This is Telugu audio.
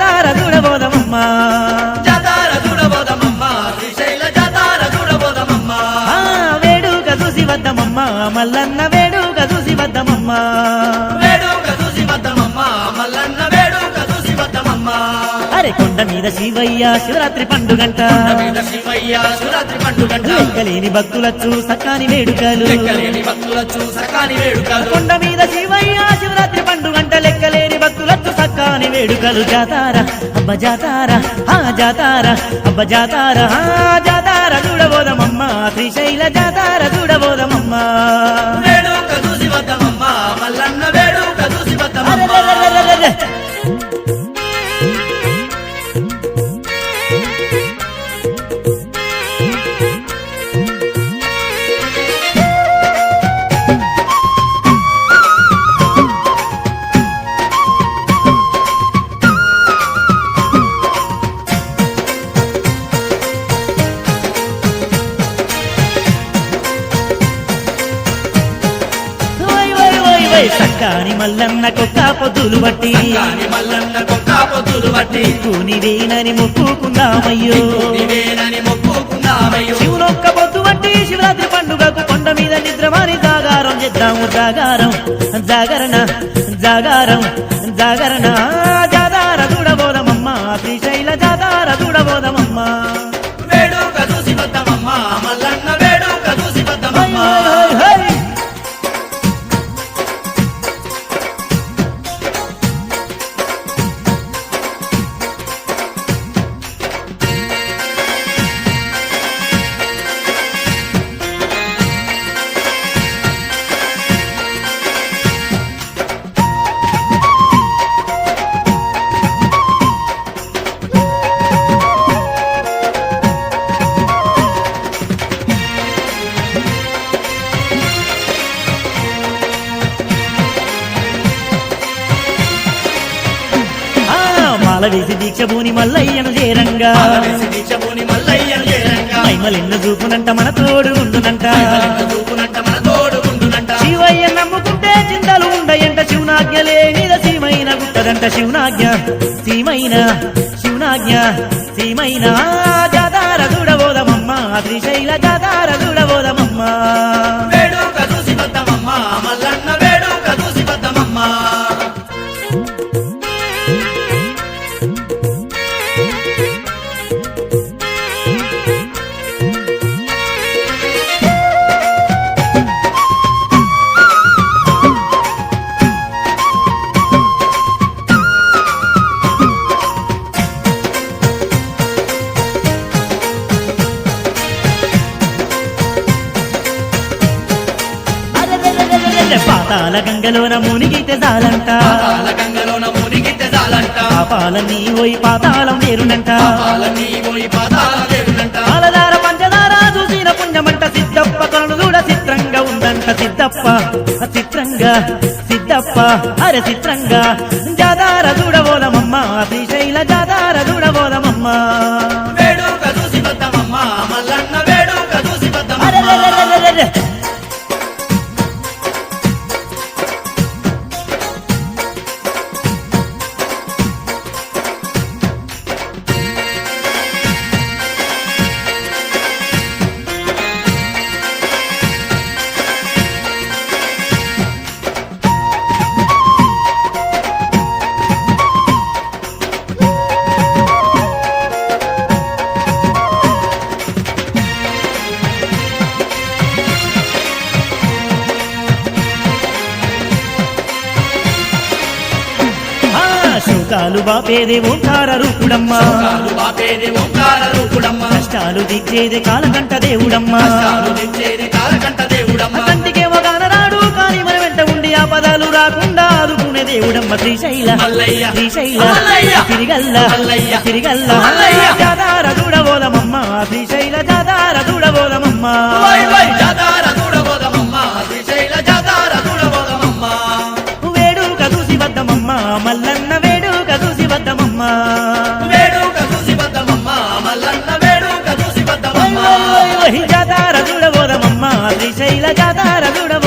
జాతార చూడబోదమమ్మ జాతార చూడబోదమమ్మ శ్రీశైల జాతార చూడబోదమమ్మ వేడుక చూసి వద్దమమ్మ మల్లన్న వేడుక చూసి వద్దమమ్మ వేడుక చూసి వద్దమమ్మ మల్లన్న వేడుక చూసి వద్దమమ్మ అరే కొండ మీద శివయ్య శివరాత్రి పండుగంట మీద శివయ్య శివరాత్రి పండుగంట లెక్కలేని భక్తులచ్చు సకాని వేడుకలు లెక్కలేని భక్తులచ్చు సకాని వేడుకలు కొండ మీద శివయ్య శివరాత్రి పండుగంట లెక్కలేని భక్తులచ్చు సకాని వేడుకలు జాతార అబ్బ జాతార జాతార అబ్బ జాతార జాతార చూడబోదమమ్మ శ్రీశైల జాతార చూడబోదమమ్మ వేడుక చూసి వద్దమమ్మ మల్లన్న వేడుక చూసి వద్దమమ్మ సక్కాని మల్లన్న కొక్క పొద్దులు బట్టి కాని మల్లన్న కొక్క పొద్దులు బట్టి నీవేనని మొక్కుకుందామయ్యో నీవేనని మొక్కుకుందామయ్యో శివునొక్క పొద్దు బట్టి శివరాత్రి పండుగకు కొండ మీద నిద్రమాని జాగారం చేద్దాము జాగారం జాగరణ జాగారం జాగరణ జాతార చూడబోదమమ్మ శ్రీశైల జాతార చూడబోదమమ్మ వేడుక చూసి వద్దమమ్మ మల్లన్న వేడుక చూసి వద్దమమ్మ మాల వేసి దీక్ష భూని మల్లయ్యను చేరంగా వేసి దీక్షభూని మల్లయ్యను చేరంగా మైమలెన్న చూపునంట మన తోడు ఉండునంట చూపునంట మన తోడు ఉండునంట శివయ్య నమ్ముకుంటే చింతలు ఉండయంట శివనాజ్ఞ లేనిద సీమైన గుట్టదంట శివనాజ్ఞ సీమైన శివనాజ్ఞ సీమైన జాతార చూడబోదమమ్మ శ్రీశైల జాతార చూడబోదమమ్మ వేడుక చూసి వద్దమమ్మ మల్లన్న వేడుక చూసి వద్దమమ్మ పాతాల గంగలోన మునిగితే చాలంట పాతాళ గంగలోన మునిగితే చాలంట పాపాలన్నీ పోయి పాతాళం వేరునంట పాపాలన్నీ పోయి పాతాళ వేరునంట పాలదార పంచదార చూసిన పుణ్యమంట సిద్ధప్ప కొలను చూడ చిత్రంగా ఉందంట సిద్ధప్ప చిత్రంగా సిద్ధప్ప అరే చిత్రంగా జాతార చూడబోదమమ్మ శ్రీశైల జాతార చూడబోదమమ్మ వేడుక చూసి వద్దమమ్మ మల్లన్న వేడుక చూసి వద్దమమ్మ అరెరెరెరెరెరె. శోకాలు బాపేదే ఓంకార రూపుడమ్మ కాలు బాపేది ఓంకార రూపుడమ్మ కష్టాలు దిచ్చేదే కాలకంట దేవుడమ్మ కష్టాలు తెచ్చేది కాలకంట దేవుడమ్మ కంటికేమో కానరాడు కాని మన వెంట ఉండి ఆ పదాలు రాకుండా ఆదుకునే దేవుడమ్మ శ్రీశైల మల్లయ్య శ్రీశైల మల్లయ్య తిరిగల్ల మల్లయ్య తిరిగల్ల మల్లయ్య జాతార చూడబోదమమ్మ శ్రీశైల జాతార చూడబోదమమ్మ వై వై జాతార చూడబోదమమ్మ శ్రీశైల జాతార చూడబోదమమ్మ వేడుక చూసి వద్దమమ్మ మల్లన్న వేడుక చూసి వద్దమమ్మ వేడుక చూసి వద్దమమ్మ మల్లన్న వేడుక చూసి వద్దమమ్మ జాతార చూడబోదమమ్మ శ్రీశైల జాతార చూడబోదమమ్మ